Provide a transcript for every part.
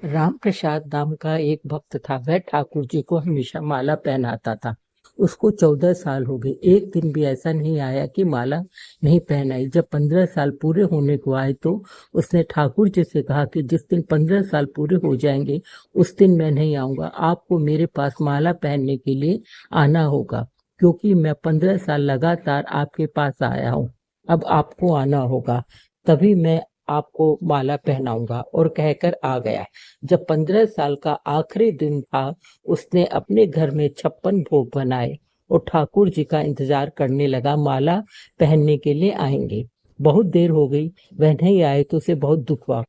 राम प्रसाद नाम का एक भक्त था। वह ठाकुर जी को हमेशा माला पहनाता था। उसको 14 साल हो गए। एक दिन भी ऐसा नहीं आया कि माला नहीं पहनाई। जब 15 साल पूरे होने को आए तो उसने ठाकुर जी से कहा कि जिस दिन 15 साल पूरे हो जाएंगे उस दिन मैं नहीं आऊंगा, आपको मेरे पास माला पहनने के लिए आना होगा, क्योंकि मैं 15 साल लगातार आपके पास आया हूँ। अब आपको आना होगा, तभी मैं आपको माला पहनाऊंगा। और कहकर आ गया। जब 15 साल का आखिरी दिन था, उसने अपने घर में 56 भोग बनाए और ठाकुर जी का इंतजार करने लगा, माला पहनने के लिए आएंगे। बहुत देर हो गई, वह नहीं आए तो उसे बहुत दुख हुआ।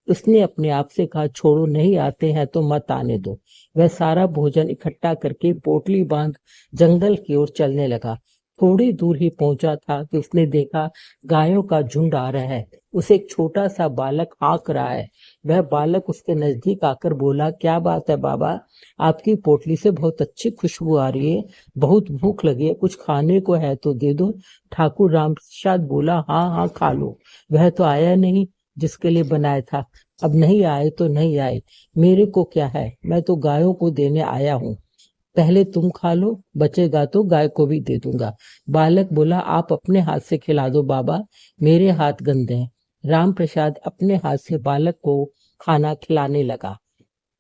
उसने अपने आप से कहा, छोड़ो, नहीं आते हैं तो मत आने दो। वह सारा भोजन इकट्ठा करके पोटली बांध जंगल की ओर चलने लगा। थोड़ी दूर ही पहुंचा था कि उसने देखा गायों का झुंड आ रहा है। उसे एक छोटा सा बालक हाँक रहा है। वह बालक उसके नजदीक आकर बोला, क्या बात है बाबा, आपकी पोटली से बहुत अच्छी खुशबू आ रही है, बहुत भूख लगी है, कुछ खाने को है तो दे दो। ठाकुर रामप्रसाद बोला, हाँ हाँ खा लो। वह तो आया नहीं जिसके लिए बनाया था। अब नहीं आए तो नहीं आए, मेरे को क्या है, मैं तो गायों को देने आया हूँ। पहले तुम खा लो, बचेगा तो गाय को भी दे दूंगा। बालक बोला, आप अपने हाथ से खिला दो बाबा, मेरे हाथ गंदे हैं। राम प्रसाद अपने हाथ से बालक को खाना खिलाने लगा,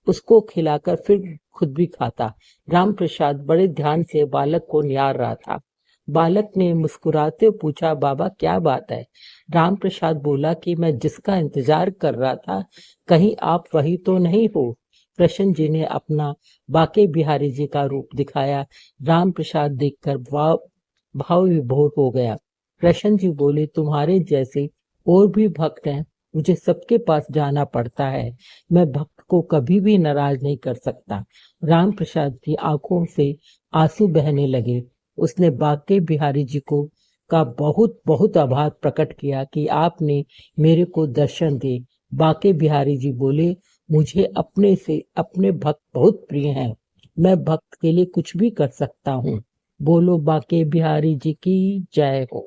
उसको खिलाकर फिर खुद भी खाता। राम प्रसाद बड़े ध्यान से बालक को निहार रहा था। बालक ने मुस्कुराते पूछा, बाबा क्या बात है? राम प्रसाद बोला कि मैं जिसका इंतजार कर रहा था, कहीं आप वही तो नहीं हो? कृष्ण जी ने अपना बाके बिहारी जी का रूप दिखाया। राम प्रसाद देखकर भाव विभोर हो गया। कृष्ण जी बोले, तुम्हारे जैसे और भी भक्त हैं, मुझे सबके पास जाना पड़ता है, मैं भक्त को कभी भी नाराज नहीं कर सकता। राम प्रसाद की आंखों से आंसू बहने लगे। उसने बाके बिहारी जी को का बहुत बहुत आभार प्रकट किया कि आपने मेरे को दर्शन दे। बाके बिहारी जी बोले, मुझे अपने से अपने भक्त बहुत प्रिय हैं, मैं भक्त के लिए कुछ भी कर सकता हूँ। बोलो बाके बिहारी जी की जय हो।